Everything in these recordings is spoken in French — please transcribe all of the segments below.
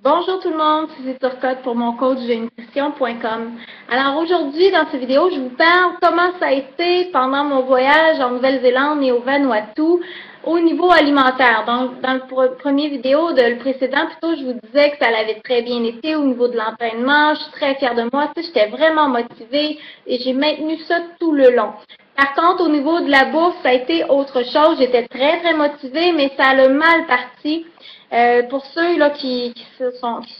Bonjour tout le monde, c'est Turcotte pour mon coach de nutrition.com. Alors aujourd'hui, dans cette vidéo, je vous parle comment ça a été pendant mon voyage en Nouvelle-Zélande et au Vanuatu au niveau alimentaire. Donc, dans le premier vidéo de le précédent, plutôt, je vous disais que ça avait très bien été au niveau de l'entraînement. Je suis très fière de moi. J'étais vraiment motivée et j'ai maintenu ça tout le long. Par contre, au niveau de la bourse, ça a été autre chose. J'étais très motivée, mais ça a le mal parti. Pour ceux là qui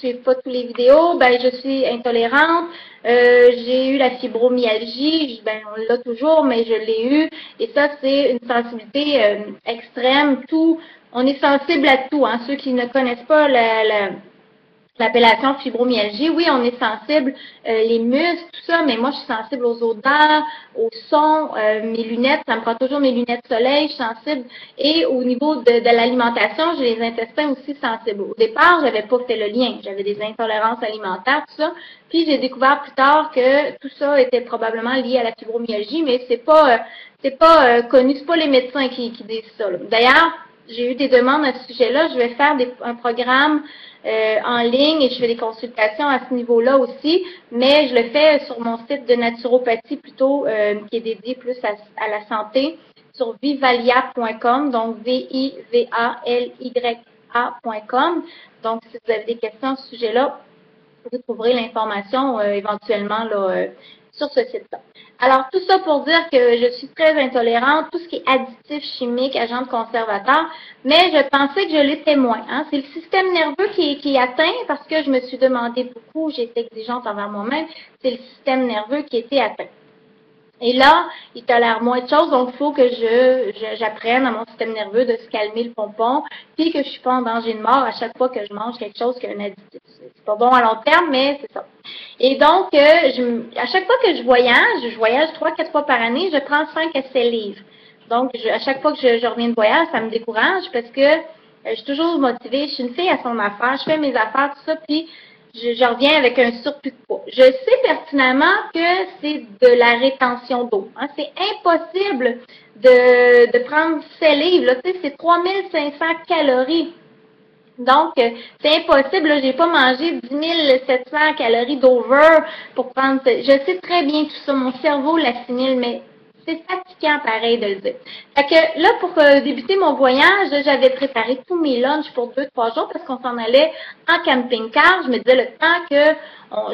suivent pas tous les vidéos, ben je suis intolérante. J'ai eu la fibromyalgie, ben on l'a toujours, mais je l'ai eu. Et ça, c'est une sensibilité extrême. On est sensible à tout. Hein. Ceux qui ne connaissent pas l'appellation fibromyalgie, oui, on est sensible, les muscles, tout ça, mais moi, je suis sensible aux odeurs, aux sons, mes lunettes, ça me prend toujours mes lunettes soleil, je suis sensible. Et au niveau de l'alimentation, j'ai les intestins aussi sensibles. Au départ, j'avais pas fait le lien, j'avais des intolérances alimentaires, tout ça. Puis j'ai découvert plus tard que tout ça était probablement lié à la fibromyalgie, mais c'est pas connu, c'est pas les médecins qui disent ça. D'ailleurs, j'ai eu des demandes à ce sujet-là. Je vais faire un programme en ligne et je fais des consultations à ce niveau-là aussi, mais je le fais sur mon site de naturopathie plutôt, qui est dédié plus à la santé, sur vivalia.com, donc VIVALYA.com. Donc, si vous avez des questions à ce sujet-là, vous trouverez l'information éventuellement là, sur ce site-là. Alors, tout ça pour dire que je suis très intolérante, tout ce qui est additif chimique, agent conservateur, mais je pensais que je l'étais moins. Hein. C'est le système nerveux qui est atteint parce que je me suis demandé beaucoup, j'ai été exigeante envers moi-même, c'est le système nerveux qui était atteint. Et là, il tolère moins de choses, donc il faut que j'apprenne à mon système nerveux de se calmer le pompon, puis que je suis pas en danger de mort à chaque fois que je mange quelque chose qui a un additif. C'est pas bon à long terme, mais c'est ça. Et donc, à chaque fois que je voyage 3-4 fois par année, je prends 5 à 7 livres. Donc, à chaque fois que je reviens de voyage, ça me décourage parce que je suis toujours motivée. Je suis une fille à son affaire, je fais mes affaires, tout ça, puis je reviens avec un surplus de poids. Je sais pertinemment que c'est de la rétention d'eau. Hein. C'est impossible de prendre 7 livres. Là, c'est 3500 calories. Donc, c'est impossible. Je n'ai pas mangé 10 700 calories d'over pour prendre... Je sais très bien tout ça. Mon cerveau l'assimile, mais c'est fatigant pareil de le dire. Fait que là, pour débuter mon voyage, j'avais préparé tous mes lunchs pour 2-3 jours parce qu'on s'en allait en camping-car. Je me disais le temps que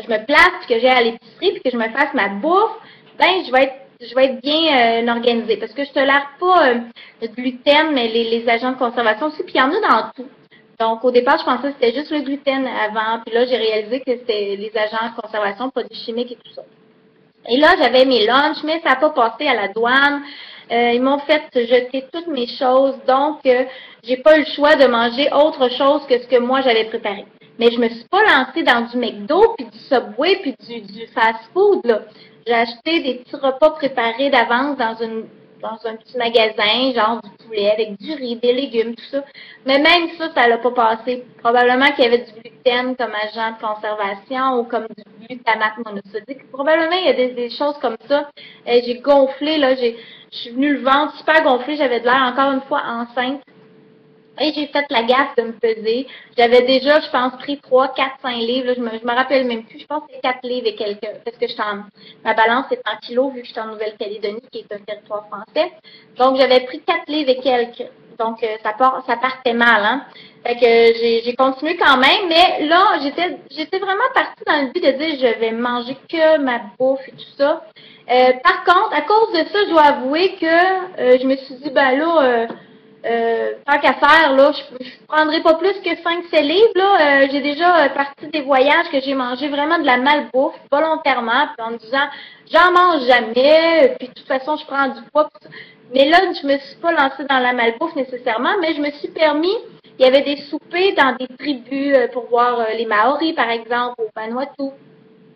je me place, puis que j'aille à l'épicerie, puis que je me fasse ma bouffe, ben je vais être bien organisée parce que je tolère pas le gluten, mais les agents de conservation aussi, puis il y en a dans tout. Donc, au départ, je pensais que c'était juste le gluten avant, puis là, j'ai réalisé que c'était les agents de conservation, produits chimiques et tout ça. Et là, j'avais mes lunchs, mais ça n'a pas passé à la douane. Ils m'ont fait jeter toutes mes choses, donc j'ai pas eu le choix de manger autre chose que ce que moi j'avais préparé. Mais je me suis pas lancée dans du McDo, puis du Subway, puis du fast-food, là. J'ai acheté des petits repas préparés d'avance dans un petit magasin, genre du poulet avec du riz, des légumes, tout ça. Mais même ça, ça l'a pas passé. Probablement qu'il y avait du gluten comme agent de conservation ou comme du glutamate monosodique. Probablement il y a des choses comme ça. J'ai gonflé, là, je suis venue le ventre super gonflé, j'avais de l'air encore une fois enceinte. Et j'ai fait la gaffe de me peser. J'avais déjà, je pense, pris 3, 4, 5 livres. Là, je me rappelle même plus. Je pense que c'est 4 livres et quelques. Parce que ma balance est en kilos vu que je suis en Nouvelle-Calédonie, qui est un territoire français. Donc, j'avais pris 4 livres et quelques. Donc, ça partait mal. Hein? Fait que j'ai continué quand même. Mais là, j'étais vraiment partie dans le but de dire je vais manger que ma bouffe et tout ça. Par contre, à cause de ça, je dois avouer que je me suis dit, ben là, tant qu'à faire, là, je prendrai pas plus que 5-7 livres. Là, j'ai déjà parti des voyages que j'ai mangé vraiment de la malbouffe volontairement, puis en me disant j'en mange jamais, puis de toute façon je prends du poids. Mais là, je me suis pas lancée dans la malbouffe nécessairement, mais je me suis permis. Il y avait des soupers dans des tribus pour voir les Maoris, par exemple, au Vanuatu.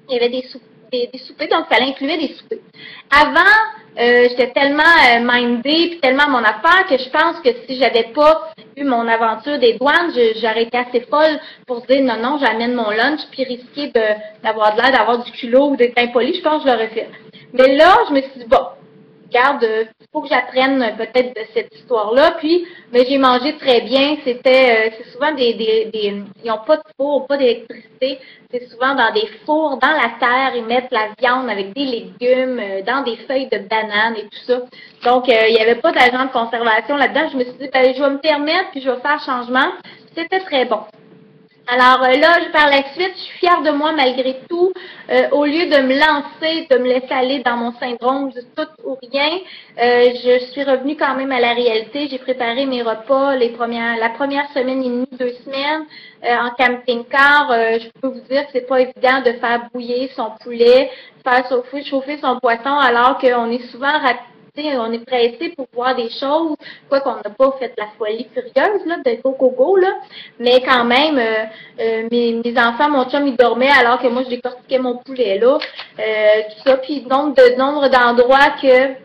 Il y avait des soupers, donc il fallait inclure des soupers. Avant, j'étais tellement mindée puis tellement à mon affaire que je pense que si j'avais pas eu mon aventure des douanes, j'aurais été assez folle pour dire non, j'amène mon lunch puis risquer d'avoir de l'air d'avoir du culot ou d'être impoli. Je pense que je l'aurais fait. Mais là, je me suis dit, bon, regarde, faut que j'apprenne peut-être de cette histoire-là. Puis, mais j'ai mangé très bien. C'est souvent ils n'ont pas de four, pas d'électricité. C'est souvent dans des fours, dans la terre, ils mettent la viande avec des légumes, dans des feuilles de banane et tout ça. Donc, il n'y avait pas d'agent de conservation là-dedans. Je me suis dit, ben, je vais me permettre, puis je vais faire changement. C'était très bon. Alors là, par la suite, je suis fière de moi malgré tout. Au lieu de me lancer, de me laisser aller dans mon syndrome du tout ou rien, je suis revenue quand même à la réalité. J'ai préparé mes repas la première semaine et demie, 2 semaines en camping-car. Je peux vous dire que c'est pas évident de faire bouillir son poulet, faire chauffer son poisson, alors qu'on est souvent rapide. On est pressé pour voir des choses, quoi qu'on n'a pas fait la folie furieuse là, de go, là, mais quand même, mes enfants, mon chum, il dormait alors que moi, je décortiquais mon poulet là, tout ça, puis nombre d'endroits que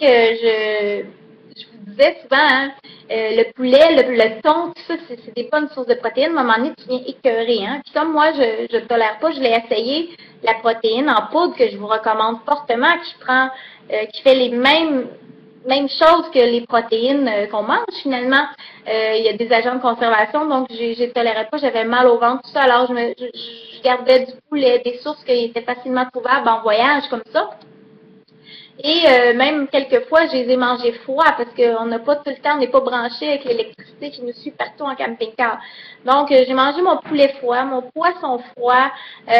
je vous disais souvent, hein, le poulet, le thon, tout ça, c'est des bonnes sources de protéines. À un moment donné, tu viens écœuré. Hein? Puis comme moi, je ne tolère pas, je l'ai essayé, la protéine en poudre, que je vous recommande fortement, qui fait les mêmes choses que les protéines qu'on mange finalement. Il y a des agents de conservation, donc je tolérais pas, j'avais mal au ventre, tout ça. Alors, je gardais du poulet, des sources qui étaient facilement trouvables en voyage, comme ça. Et même quelquefois, je les ai mangés froids parce qu'on n'a pas tout le temps, on n'est pas branché avec l'électricité qui nous suit partout en camping-car. Donc, j'ai mangé mon poulet froid, mon poisson froid,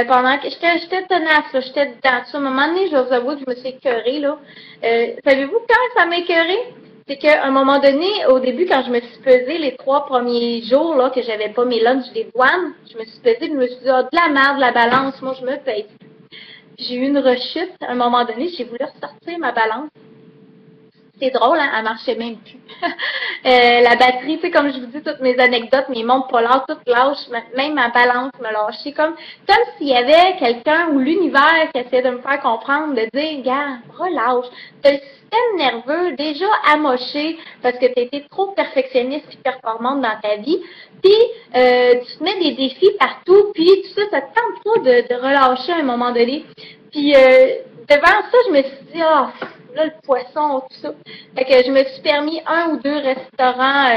pendant que j'étais tenace, là, j'étais dedans. À un moment donné, je vais vous avouer que je me suis écœurée, là. Savez-vous quand ça m'a écœurée? C'est qu'à un moment donné, au début, quand je me suis pesée les 3 premiers jours, là, que j'avais pas mes lunchs des douanes, je me suis pesée, je me suis dit, oh, de la merde, la balance, moi, je me pèse. J'ai eu une rechute. À un moment donné, j'ai voulu ressortir ma balance. C'est drôle, hein? Elle marchait même plus. La batterie, tu sais, comme je vous dis, toutes mes anecdotes, mes montres polaires, toutes lâches, même ma balance me lâchait. Comme s'il y avait quelqu'un ou l'univers qui essayait de me faire comprendre, de dire, gars, relâche. T'as le système nerveux déjà amoché parce que tu été trop perfectionniste et performante dans ta vie. Puis, tu te mets des défis partout, puis tout ça, ça te tente pas de relâcher à un moment donné. Puis, devant ça, je me suis dit, ah, là, le poisson, tout ça. Fait que je me suis permis 1 ou 2 restaurants,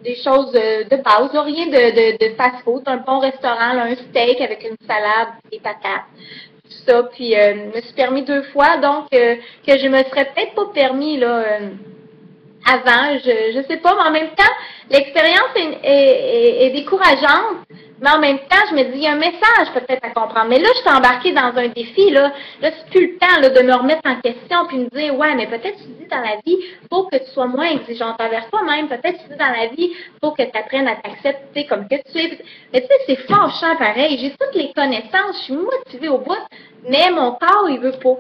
des choses de base, là, rien de fast-food, un bon restaurant, là, un steak avec une salade, des patates, tout ça. Puis, je me suis permis 2 fois, donc, que je me serais peut-être pas permis, là, avant, je sais pas, mais en même temps, l'expérience est décourageante, mais en même temps, je me dis, il y a un message peut-être à comprendre. Mais là, je suis embarquée dans un défi, là c'est plus le temps là, de me remettre en question puis me dire, ouais, mais peut-être tu dis dans la vie, faut que tu sois moins exigeante envers toi-même, peut-être tu dis dans la vie, faut que tu apprennes à t'accepter comme que tu es. Mais tu sais, c'est fâchant pareil, j'ai toutes les connaissances, je suis motivée au bout, mais mon corps, il veut pas.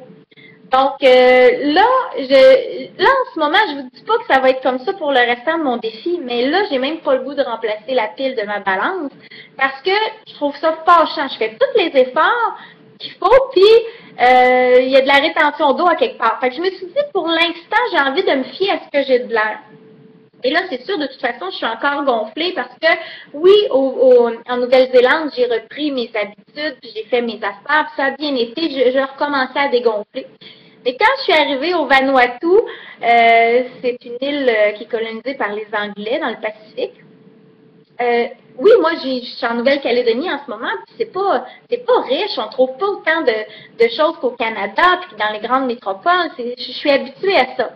Donc là, en ce moment, je vous dis pas que ça va être comme ça pour le restant de mon défi, mais là, j'ai même pas le goût de remplacer la pile de ma balance parce que je trouve ça fâchant. Je fais tous les efforts qu'il faut, puis il y a de la rétention d'eau à quelque part. Fait que je me suis dit, pour l'instant, j'ai envie de me fier à ce que j'ai de l'air. Et là, c'est sûr, de toute façon, je suis encore gonflée parce que, oui, en Nouvelle-Zélande, j'ai repris mes habitudes, puis j'ai fait mes affaires, puis ça a bien été, je recommençais à dégonfler. Mais quand je suis arrivée au Vanuatu, c'est une île qui est colonisée par les Anglais dans le Pacifique. Oui, moi, je suis en Nouvelle-Calédonie en ce moment, puis c'est pas riche, on trouve pas autant de choses qu'au Canada, puis dans les grandes métropoles. Je suis habituée à ça.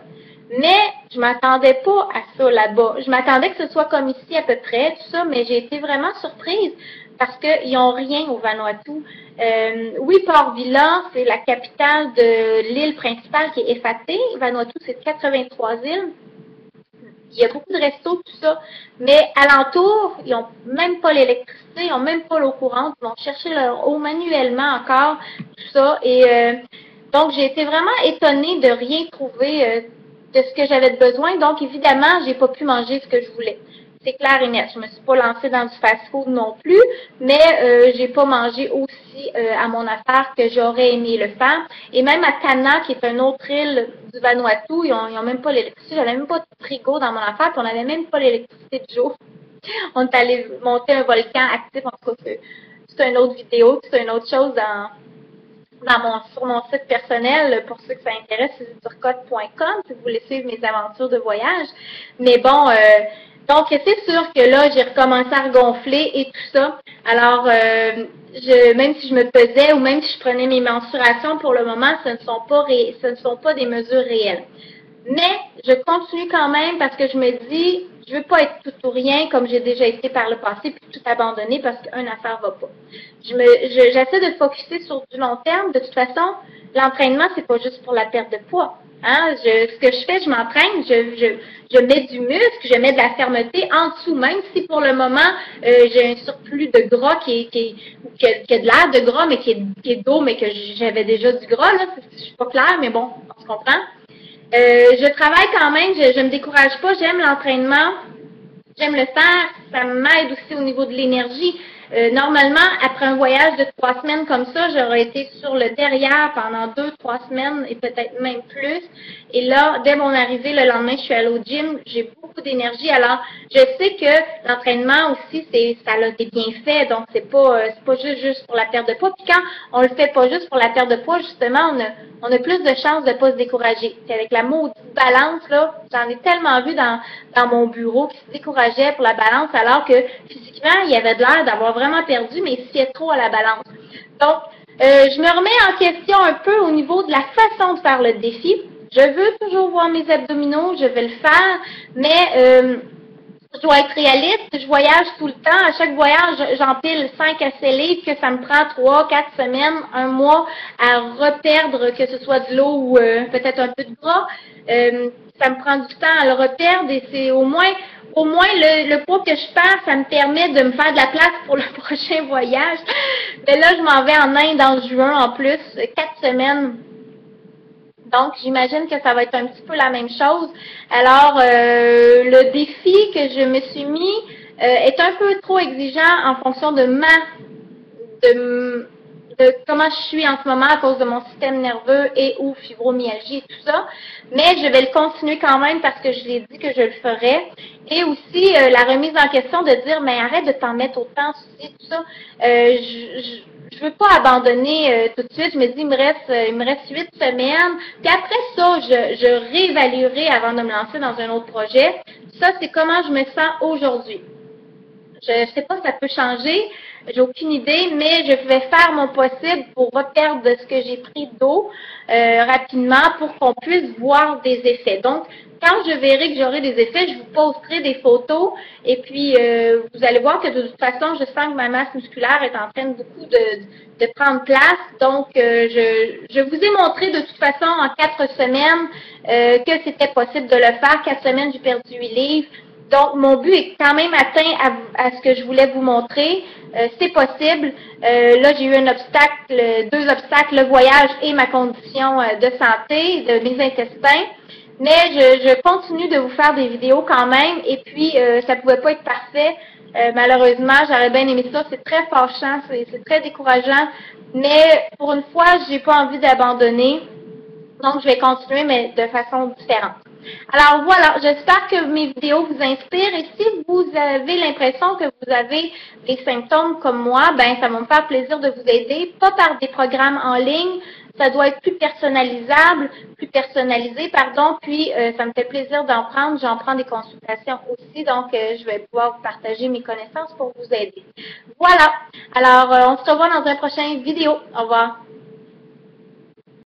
Mais je m'attendais pas à ça là-bas. Je m'attendais que ce soit comme ici à peu près, tout ça, mais j'ai été vraiment surprise parce qu'ils n'ont rien au Vanuatu. Oui, Port Vila, c'est la capitale de l'île principale qui est Efate. Vanuatu, c'est 83 îles. Il y a beaucoup de restos, tout ça. Mais alentour, ils n'ont même pas l'électricité, ils n'ont même pas l'eau courante. Ils vont chercher leur eau manuellement encore, tout ça. Et donc, j'ai été vraiment étonnée de rien trouver de ce que j'avais besoin. Donc, évidemment, j'ai pas pu manger ce que je voulais. C'est clair et net. Je me suis pas lancée dans du fast-food non plus, mais j'ai pas mangé aussi à mon affaire que j'aurais aimé le faire. Et même à Tanna, qui est une autre île du Vanuatu, ils ont même pas l'électricité. J'avais même pas de frigo dans mon affaire, puis on n'avait même pas l'électricité du jour. On est allé monter un volcan actif, en tout cas, c'est une autre vidéo, c'est une autre chose sur mon site personnel, pour ceux que ça intéresse, c'est turcotte.com, si vous voulez suivre mes aventures de voyage. Mais bon, donc c'est sûr que là, j'ai recommencé à regonfler et tout ça. Alors, même si je me pesais ou même si je prenais mes mensurations, pour le moment, ce ne sont pas des mesures réelles. Mais je continue quand même parce que je me dis, je veux pas être tout ou rien comme j'ai déjà été par le passé puis tout abandonner parce qu'une affaire va pas. J'essaie de focuser sur du long terme. De toute façon, l'entraînement, c'est pas juste pour la perte de poids. Hein? Ce que je fais, je m'entraîne, je mets du muscle, je mets de la fermeté en dessous, même si pour le moment, j'ai un surplus de gras qui a de l'air de gras, mais qui est d'eau, mais que j'avais déjà du gras, là. Je suis pas claire, mais bon, on se comprend. Je travaille quand même, je me décourage pas, j'aime l'entraînement, j'aime le faire, ça m'aide aussi au niveau de l'énergie. Normalement, après un voyage de 3 semaines comme ça, j'aurais été sur le derrière pendant 2-3 semaines et peut-être même plus. Et là, dès mon arrivée, le lendemain, je suis allée au gym, j'ai beaucoup d'énergie. Alors, je sais que l'entraînement aussi, ça a des bienfaits, donc c'est pas juste pour la perte de poids. Puis quand on le fait pas juste pour la perte de poids, justement, on a plus de chances de pas se décourager. Puis avec la maudite balance, là, j'en ai tellement vu dans mon bureau qui se décourageait pour la balance, alors que physiquement, il avait de l'air d'avoir vraiment perdu, mais il fiait trop à la balance. Donc, je me remets en question un peu au niveau de la façon de faire le défi. Je veux toujours voir mes abdominaux, je vais le faire, mais je dois être réaliste, je voyage tout le temps. À chaque voyage, j'empile 5 à 7 livres, que ça me prend 3-4 semaines, un mois à reperdre, que ce soit de l'eau ou peut-être un peu de gras. Ça me prend du temps à le reperdre et c'est au moins le poids que je perds, ça me permet de me faire de la place pour le prochain voyage. Mais là, je m'en vais en Inde en juin en plus, 4 semaines. Donc, j'imagine que ça va être un petit peu la même chose. Alors, le défi que je me suis mis est un peu trop exigeant en fonction de comment je suis en ce moment à cause de mon système nerveux et ou fibromyalgie et tout ça. Mais je vais le continuer quand même parce que je l'ai dit que je le ferais. Et aussi, la remise en question de dire, mais arrête de t'en mettre autant, tout ça. Je veux pas abandonner tout de suite. Je me dis, il me reste 8 semaines. Puis après ça, je réévaluerai avant de me lancer dans un autre projet. Ça, c'est comment je me sens aujourd'hui. Je sais pas si ça peut changer. J'ai aucune idée, mais je vais faire mon possible pour reperdre ce que j'ai pris d'eau rapidement pour qu'on puisse voir des effets. Donc, quand je verrai que j'aurai des effets, je vous posterai des photos et puis vous allez voir que de toute façon, je sens que ma masse musculaire est en train beaucoup de prendre place. Donc, je vous ai montré de toute façon en 4 semaines que c'était possible de le faire. 4 semaines, j'ai perdu 8 livres. Donc, mon but est quand même atteint à ce que je voulais vous montrer. C'est possible. Là, j'ai eu 2 obstacles, le voyage et ma condition de santé, de mes intestins. Mais je continue de vous faire des vidéos quand même. Et puis, ça ne pouvait pas être parfait. Malheureusement, j'aurais bien aimé ça. C'est très fâchant, c'est très décourageant. Mais pour une fois, j'ai pas envie d'abandonner. Donc, je vais continuer, mais de façon différente. Alors voilà, j'espère que mes vidéos vous inspirent et si vous avez l'impression que vous avez des symptômes comme moi, ben ça va me faire plaisir de vous aider, pas par des programmes en ligne, ça doit être plus personnalisé, puis ça me fait plaisir d'en prendre, j'en prends des consultations aussi, donc je vais pouvoir vous partager mes connaissances pour vous aider. Voilà, alors on se revoit dans un prochain vidéo, au revoir.